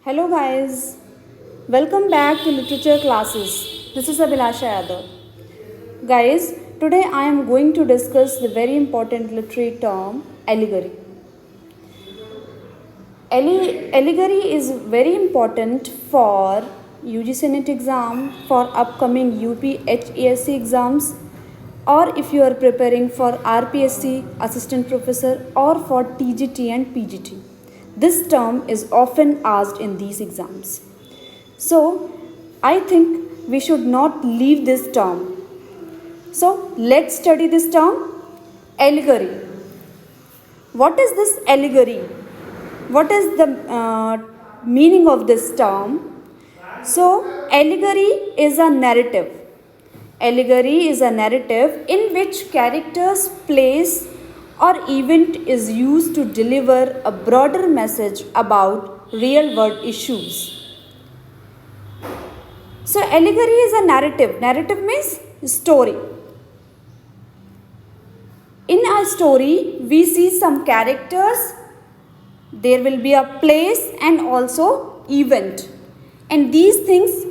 Hello guys, welcome back to literature classes. This is Abhilasha Yadav. Guys, today I am going to discuss the very important literary term allegory. Allegory is very important for UGC NET exam, for upcoming UPHESC exams, or if you are preparing for RPSC Assistant Professor or for TGT and PGT. This term is often asked in these exams. So, I think we should not leave this term. So, let's study this term allegory. What is this allegory? What is the meaning of this term? So, allegory is a narrative. Allegory is a narrative in which characters, place, or event is used to deliver a broader message about real world issues. So, allegory is a narrative. Narrative means story. In a story, we see some characters, there will be a place and also event. And these things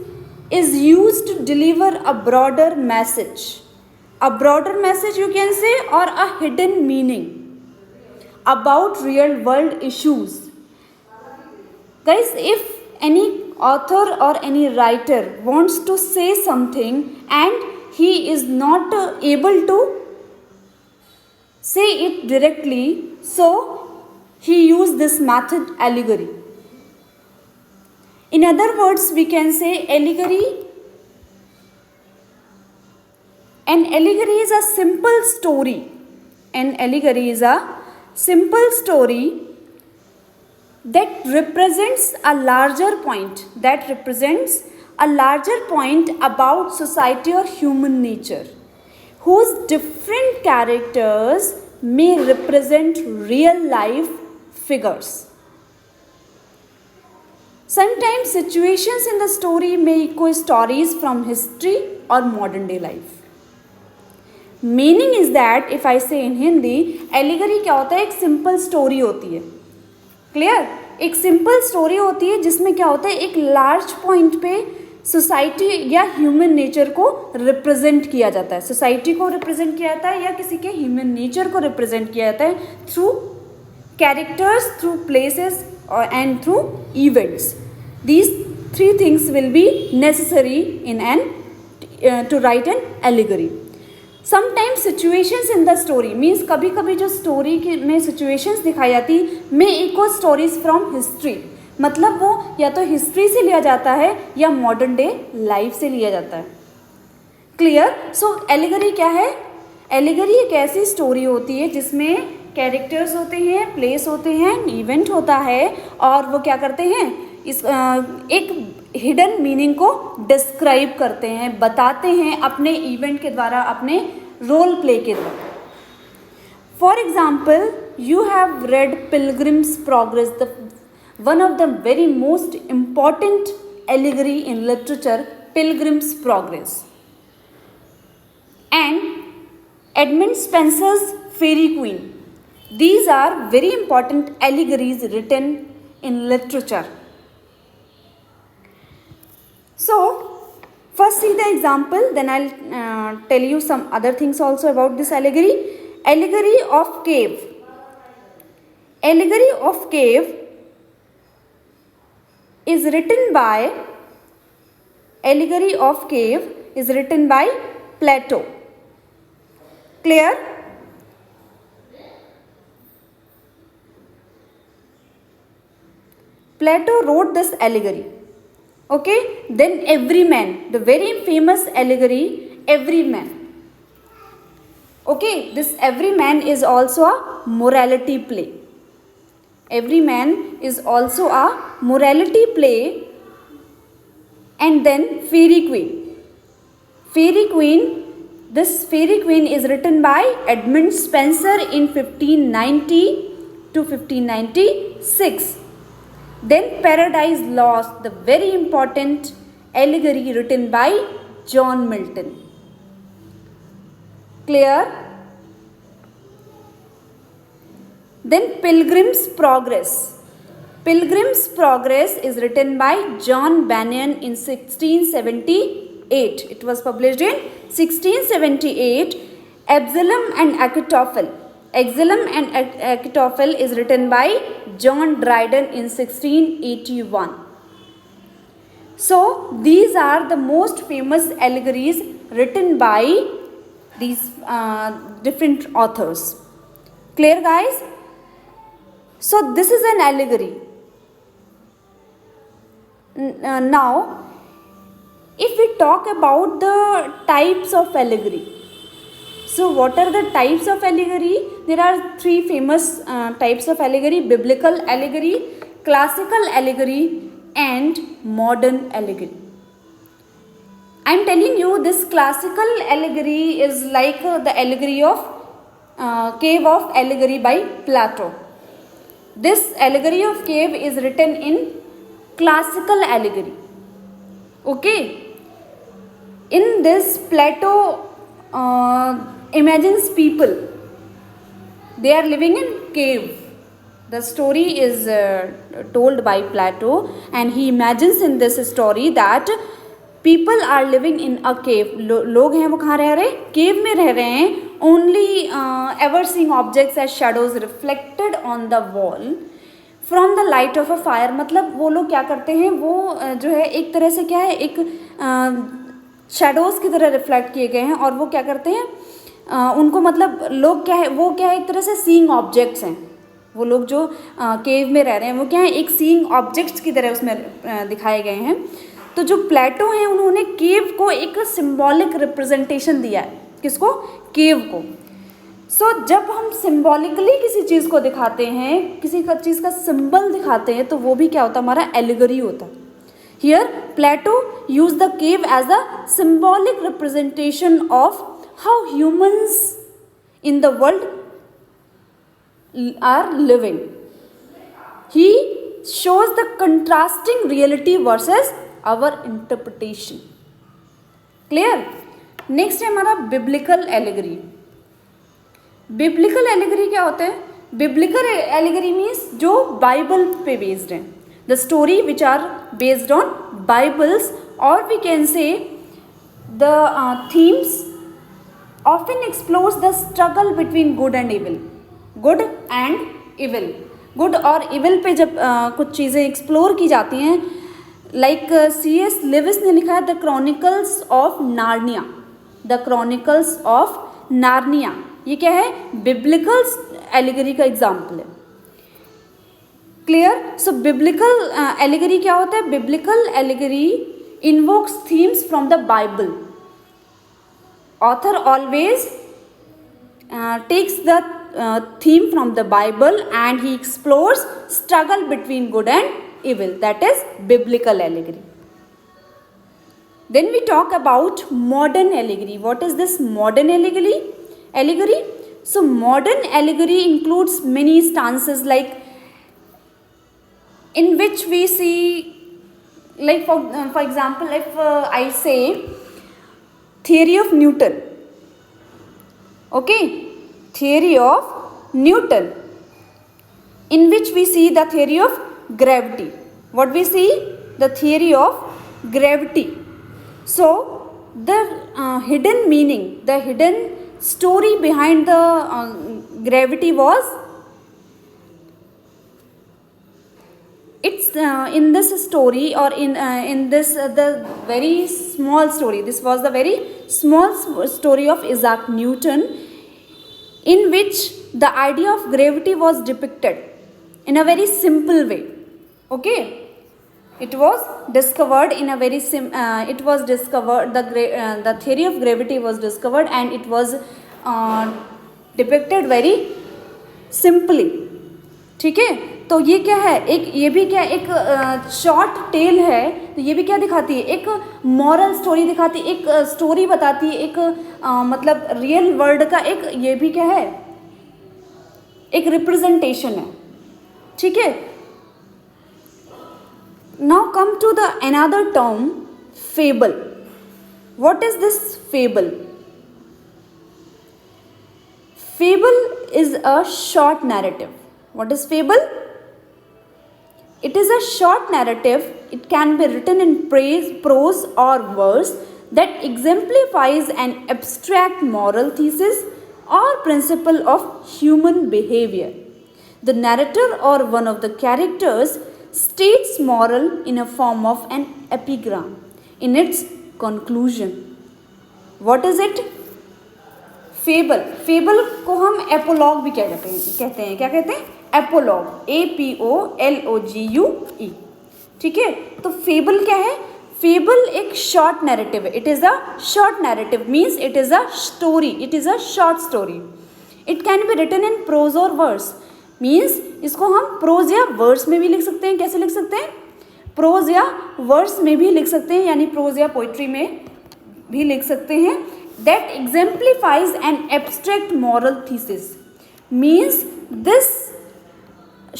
is used to deliver a broader message. A broader message you can say, or a hidden meaning about real world issues. Guys, if any author or any writer wants to say something and he is not able to say it directly, so he used this method allegory. In other words, we can say allegory. An allegory is a simple story. An allegory is a simple story that represents a larger point. That represents a larger point about society or human nature, whose different characters may represent real life figures. Sometimes situations in the story may echo stories from history or modern day life. Meaning is that if I say in Hindi, allegory क्या होता है, एक simple story होती है. Clear? एक simple story होती है जिसमें क्या होता है, एक लार्ज पॉइंट पे सोसाइटी या ह्यूमन नेचर को रिप्रेजेंट किया जाता है. सोसाइटी को रिप्रेजेंट किया जाता है या किसी के ह्यूमन नेचर को रिप्रेजेंट किया जाता है through characters, through places and through events. These three things will be necessary in to write an allegory. Sometimes situations in the story means कभी कभी जो स्टोरी में situations दिखाई जाती may echo stories from history. मतलब वो या तो हिस्ट्री से लिया जाता है या मॉडर्न डे लाइफ से लिया जाता है. क्लियर? सो एलिगरी क्या है? एलिगरी एक ऐसी स्टोरी होती है जिसमें कैरेक्टर्स होते हैं, प्लेस होते हैं, इवेंट होता है और वो क्या करते हैं, इस एक हिडन मीनिंग को डिस्क्राइब करते हैं, बताते हैं अपने इवेंट के द्वारा, अपने रोल प्ले के द्वारा. For example, you have read pilgrims progress, the one of the very most important allegory in literature, Pilgrim's Progress, and Edmund Spenser's Fairy Queen. These are very important allegories written in literature. So, first see the example, then I'll tell you some other things also about this allegory. Allegory of Cave. Allegory of Cave is written by Plato. Clear? Plato wrote this allegory. Okay? Then Everyman, the very famous allegory, Everyman. Okay? This Everyman is also a morality play. Everyman is also a morality play. And then Fairy Queen. Fairy Queen, this Fairy Queen is written by Edmund Spenser in 1590 to 1596. Then Paradise Lost, the very important allegory written by John Milton. Clear? Then Pilgrim's Progress. Pilgrim's Progress is written by John Bunyan in 1678. It was published in 1678. Absalom and Achitophel. Absalom and Achitophel is written by John Dryden in 1681. So these are the most famous allegories written by these different authors. Clear, guys? So this is an allegory. Now if we talk about the types of allegory, so what are the types of allegory? There are three famous types of allegory: biblical allegory, classical allegory, and modern allegory. I am telling you, this classical allegory is like the allegory of Cave of Allegory by Plato. This allegory of cave is written in classical allegory. Okay. In this, Plato imagines people. They are living in cave. The story is told by Plato, and he imagines in this story that people are living in a cave. लोग हैं वो कहाँ रह रहे हैं? Cave में रह रहे हैं. Only ever seeing objects as shadows reflected on the wall from the light of a fire. मतलब वो लोग क्या करते हैं, वो जो है एक तरह से क्या है, एक shadows की तरह reflect किए गए हैं, और वो क्या करते हैं, उनको मतलब लोग क्या है, वो क्या है, एक तरह से seeing objects हैं. वो लोग जो केव में रह रहे हैं वो क्या है, एक सीइंग ऑब्जेक्ट्स की तरह उसमें दिखाए गए हैं. तो जो प्लेटो हैं उन्होंने केव को एक सिंबॉलिक रिप्रेजेंटेशन दिया है. किसको? केव को. सो जब हम सिंबॉलिकली किसी चीज़ को दिखाते हैं, किसी का चीज़ का सिंबल दिखाते हैं, तो वो भी क्या होता है, हमारा एलिगरी होता है. Here Plato use the cave as a symbolic representation of how humans in the world are living. He shows the contrasting reality versus our interpretation. Clear? Next है हमारा biblical allegory. Biblical allegory क्या होता है? Biblical allegory means जो Bible पे based हैं. The story which are based on Bibles, or we can say the themes often explores the struggle between good and evil. Good and evil. Good और evil पे जब कुछ चीज़ें explore की जाती हैं, लाइक C.S. लेविस ने लिखा है the Chronicles of Narnia. The Chronicles of Narnia ये क्या है? बिब्लिकल एलिगरी का एग्जाम्पल है. क्लियर? सो बिब्लिकल एलिगरी क्या होता है? Biblical allegory invokes themes from the Bible. Author always takes the theme from the Bible and he explores struggle between good and evil. That is biblical allegory. Then we talk about modern allegory. What is this modern allegory? So modern allegory includes many stances, like in which we see, like for example, if I say theory of Newton. Okay, theory of Newton, in which we see the theory of gravity. What we see? The theory of gravity. So the hidden meaning, the hidden story behind the gravity was, it's in this story, or in this the very small story. This was the very small story of Isaac Newton, in which the idea of gravity was depicted in a very simple way. Okay, it was discovered in a very it was discovered, the theory of gravity was discovered, and it was depicted very simply. ठीक है? तो ये क्या है, एक ये भी क्या, एक शॉर्ट टेल है, तो ये भी क्या दिखाती है, एक मॉरल स्टोरी दिखाती है, एक स्टोरी बताती है, एक मतलब रियल वर्ल्ड का एक, ये भी क्या है, एक रिप्रेजेंटेशन है. ठीक है? Now come to the another term, fable. What is this fable? Fable is a short narrative. What is fable? It is a short narrative. It can be written in prose or verse that exemplifies an abstract moral thesis or principle of human behavior. The narrator or one of the characters states moral in a form of an epigram in its conclusion. What is it? Fable. Fable को हम एपोलॉग भी क्या कहते हैं क्या कहते हैं? एपोलॉग. APOLOGUE. ठीक है. तो फेबल क्या है? फेबल एक शॉर्ट नैरेटिव है. It is a short narrative means it is a story. It is a short story. It can be written in prose or verse. Means इसको हम प्रोज या वर्स में भी लिख सकते हैं. कैसे लिख सकते हैं? प्रोज या वर्स में भी लिख सकते हैं, यानी प्रोज या पोइट्री में भी लिख सकते हैं. That exemplifies an abstract moral thesis. Means this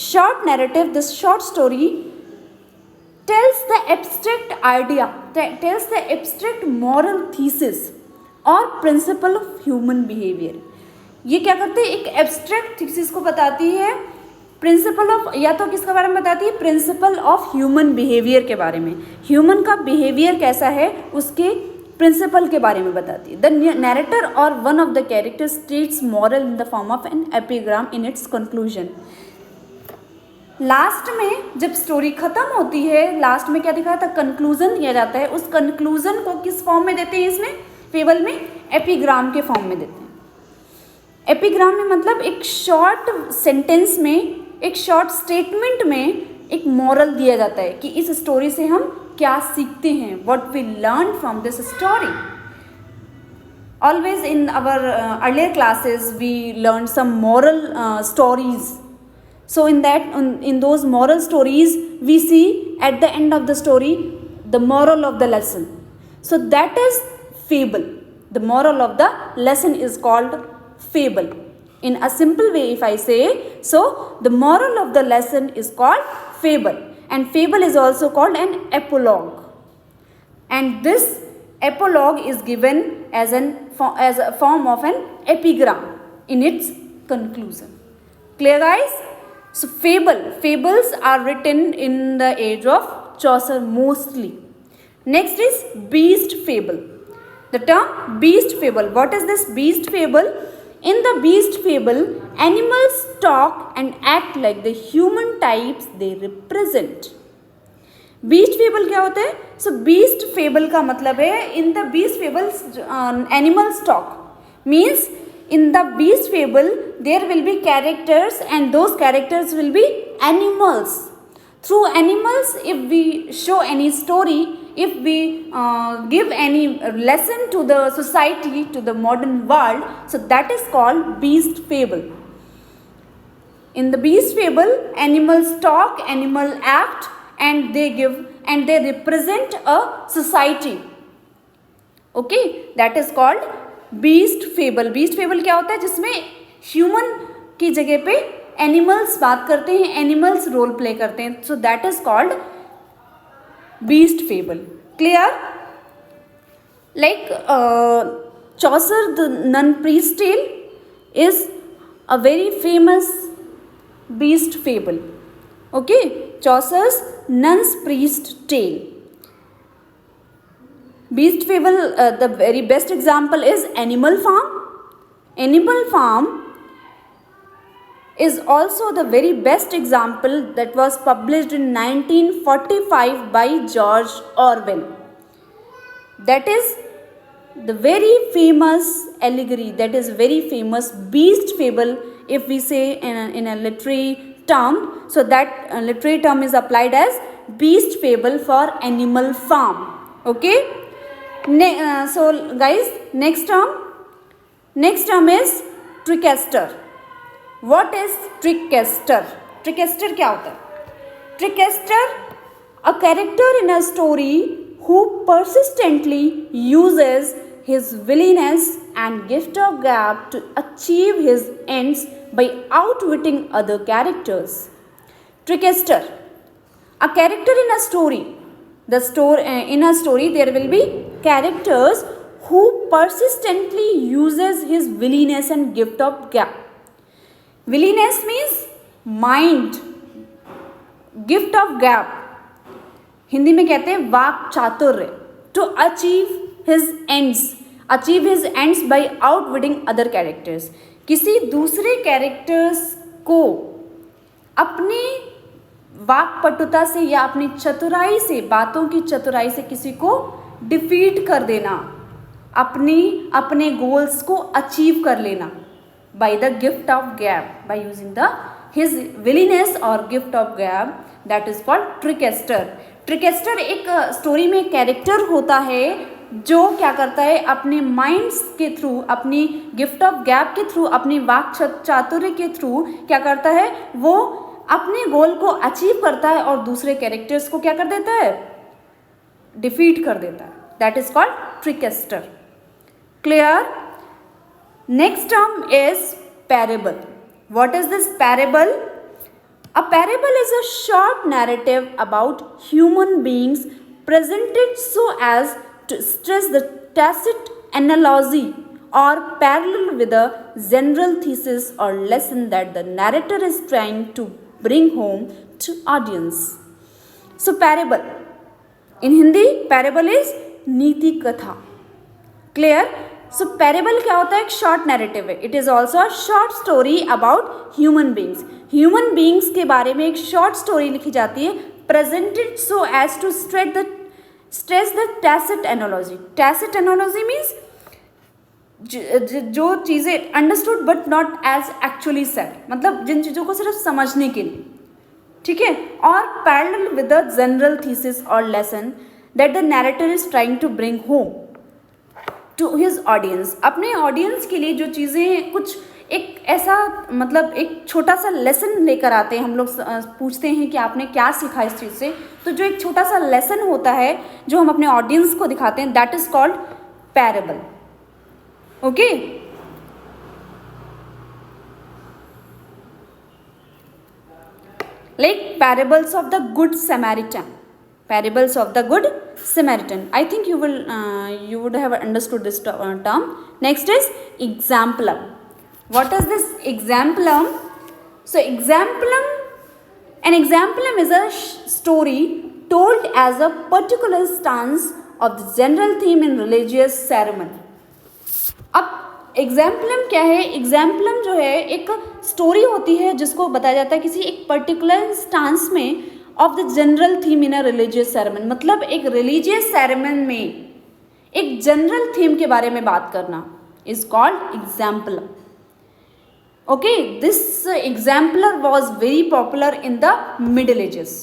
short narrative, this short story tells the abstract idea, tells the abstract moral thesis or principle of human behavior. ये क्या करते हैं? एक abstract thesis को बताती है. प्रिंसिपल ऑफ, या तो किसके बारे में बताती है? प्रिंसिपल ऑफ ह्यूमन बिहेवियर के बारे में. ह्यूमन का बिहेवियर कैसा है उसके प्रिंसिपल के बारे में बताती है. The narrator or one of the character states moral in the form of an epigram in its conclusion. Last में जब स्टोरी खत्म होती है, लास्ट में क्या दिखाया था? कंक्लूजन दिया जाता है. उस कंक्लूजन को किस फॉर्म में देते हैं? इसमें फेबल में एपिग्राम के फॉर्म में देते हैं. एपिग्राम में मतलब एक शॉर्ट सेंटेंस में, एक शॉर्ट स्टेटमेंट में एक मॉरल दिया जाता है कि इस स्टोरी से हम क्या सीखते हैं. What we learn from this story. Always in our earlier classes we learn some moral stories. So in those moral stories we see at the end of the story the moral of the lesson. So that is fable. The moral of the lesson is called fable. In a simple way if I say, so the moral of the lesson is called fable. And fable is also called an epilogue. And this epilogue is given as a form of an epigram in its conclusion. Clear guys? So fables are written in the age of Chaucer mostly. Next is beast fable. The term beast fable. What is this beast fable? In the beast fable, animals talk and act like the human types they represent. Beast fable क्या होता है? So beast fable का मतलब है in the beast fables animals talk. Means in the beast fable there will be characters and those characters will be animals. Through animals, if we show any story, if we give any lesson to the society, to the modern world, so that is called beast fable. In the beast fable, animals talk, animals act, and they represent a society. Okay, that is called beast fable. Beast fable क्या होता है? जिसमें human की जगह पे animals बात करते हैं, एनिमल्स रोल प्ले करते हैं. So that is called beast fable. Clear? Like Chaucer the nun priest tale is a very famous beast fable. Okay, Chaucer's nun's priest tale. Beast fable, the very best example is Animal Farm. Animal Farm is also the very best example that was published in 1945 by George Orwell. That is the very famous allegory, that is very famous beast fable if we say in a literary term. So that literary term is applied as beast fable for animal farm. Okay. So guys, next term is trickster. What is trickster? Trickster क्या होता है? Trickster, a character in a story who persistently uses his willingness and gift of gab to achieve his ends by outwitting other characters. Trickster, a character in a story. In a story there will be characters who persistently uses his willingness and gift of gab. Willingness means mind. Gift of gab, Hindi में कहते हैं वाक चातुर्य, to achieve his ends by outwitting other characters, किसी दूसरे characters को अपनी वाक्पटुता से या अपनी चतुराई से, बातों की चतुराई से किसी को डिफीट कर देना, अपने गोल्स को अचीव कर लेना, by the gift of gab, by using the his willingness और gift of gab, that is called trickster. Trickster एक स्टोरी में कैरेक्टर होता है जो क्या करता है, अपने माइंड्स के थ्रू, अपनी गिफ्ट ऑफ गैप के थ्रू, अपनी वाक चातुर्य के थ्रू क्या करता है, वो अपने गोल को अचीव करता है और दूसरे कैरेक्टर्स को क्या कर देता है, डिफीट कर देता है, that is called trickster. Clear? Next term is parable. What is this parable? A parable is a short narrative about human beings presented so as to stress the tacit analogy or parallel with a general thesis or lesson that the narrator is trying to bring home to audience. So parable, in Hindi parable is नीति कथा। Clear? So parable क्या होता है? एक short narrative है। It is also a short story about human beings. Human beings के बारे में एक शॉर्ट स्टोरी लिखी जाती है, presented so as to stress the tacit analogy. Tacit analogy means जो चीज़ें understood but not as actually said, मतलब जिन चीज़ों को सिर्फ समझने के लिए, ठीक है। और parallel with the general thesis और lesson that the narrator is trying to bring home to his audience. अपने ऑडियंस के लिए जो चीज़ें कुछ एक ऐसा, मतलब एक छोटा सा लेसन लेकर आते हैं। हम लोग पूछते हैं कि आपने क्या सीखा इस चीज़ से, तो जो एक छोटा सा लेसन होता है जो हम अपने ऑडियंस को दिखाते हैं, that is called parable. Okay, like parables of the good Samaritan. Parables of the good Samaritan. I think you would have understood this term. Next is exemplum. What is this exemplum? So an exemplum is a story told as a particular stance of the general theme in religious ceremony. अब एग्जाम्पलम क्या है? एग्जाम्पलम जो है एक story होती है जिसको बताया जाता है किसी एक पर्टिकुलर स्टांस में of the general theme in a religious ceremony. मतलब एक रिलीजियस सेरेमनी में एक जनरल थीम के बारे में बात करना is called exemplum. Okay, this exemplar was very popular in the Middle Ages.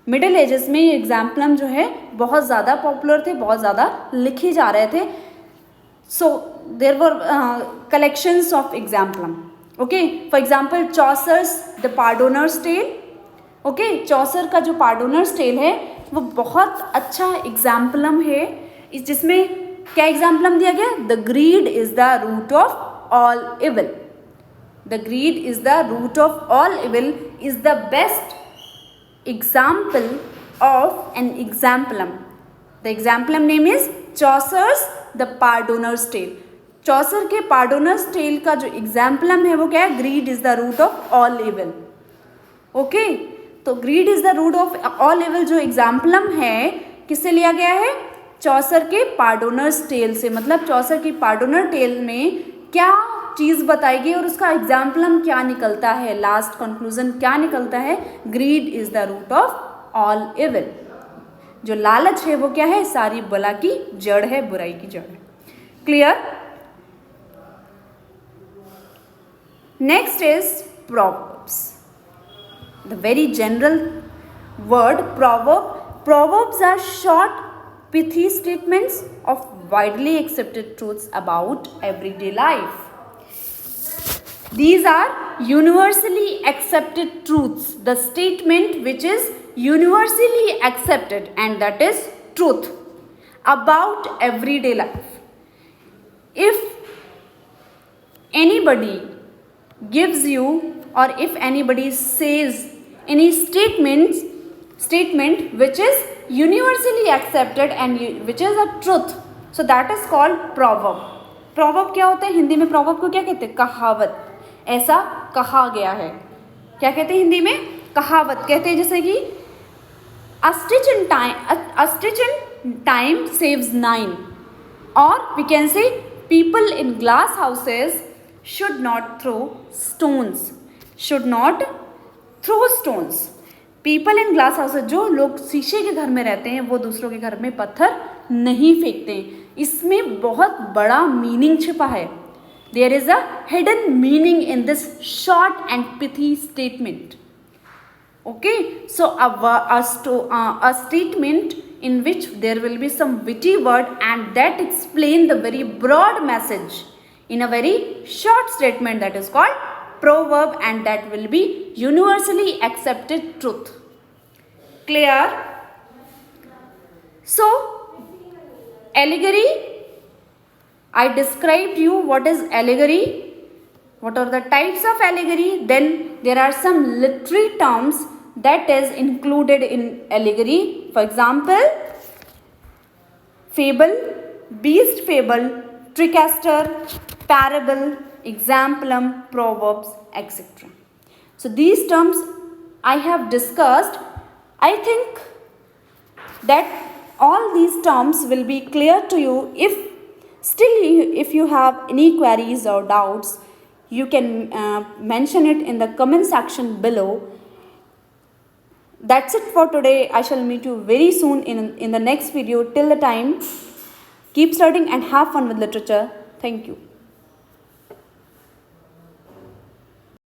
Middle Ages में एग्जाम्पलम जो है बहुत ज़्यादा पॉपुलर थे, बहुत ज़्यादा लिखे जा रहे थे। So there were collections of exemplum. Okay, for example, Chaucer's The Pardoner's Tale. Okay, Chaucer का जो Pardoner's Tale है वो बहुत अच्छा exemplum है, जिसमें क्या exemplum दिया गया? The greed is the root of all evil. The greed is the root of all evil is the best example of an exemplum. The exemplum name is Chaucer's the pardoner's tale. Chaucer के pardoner's tell का जो exemplum है वो क्या है? Greed is the root of all evil. Okay, तो greed is the root of all evil जो exemplum है किससे लिया गया है? चौसर के पार्डोनर्स टेल से। मतलब चौसर की पार्डोनर टेल में क्या चीज़ बताई गई और उसका एग्जाम्पलम क्या निकलता है, लास्ट कंक्लूजन क्या निकलता है? Greed is the root of all evil. जो लालच है वो क्या है? सारी बला की जड़ है, बुराई की जड़ है। Clear? Next is proverbs. The very general word proverb. Proverbs are short pithy statements of widely accepted truths about everyday life. These are universally accepted truths. The statement which is universally accepted, and that is truth about everyday life. If anybody gives you, or if anybody says any statement which is universally accepted and which is a truth, so that is called proverb. proverb क्या होता है? हिंदी में proverb को क्या कहते हैं? कहावत। ऐसा कहा गया है। क्या कहते हैं हिंदी में? कहावत कहते हैं। जैसे कि A stitch in time saves 9. Or we can say people in glass houses should not throw stones. Should not throw stones. People in glass houses, जो लोग शीशे के घर में रहते हैं वो दूसरों के घर में पत्थर नहीं फेंकते हैं. इसमें बहुत बड़ा मीनिंग छिपा है. There is a hidden meaning in this short and pithy statement. Okay, so a statement in which there will be some witty word and that explain the very broad message in a very short statement, that is called proverb, and that will be universally accepted truth. Clear? So, allegory, I described you what is allegory, what are the types of allegory. Then there are some literary terms that is included in allegory. For example, fable, beast fable, trickster, parable, exemplum, proverbs, etc. So these terms I have discussed. I think that all these terms will be clear to you. If you have any queries or doubts, you can mention it in the comment section below. That's it for today. I shall meet you very soon in the next video. Till the time, keep studying and have fun with literature. Thank you.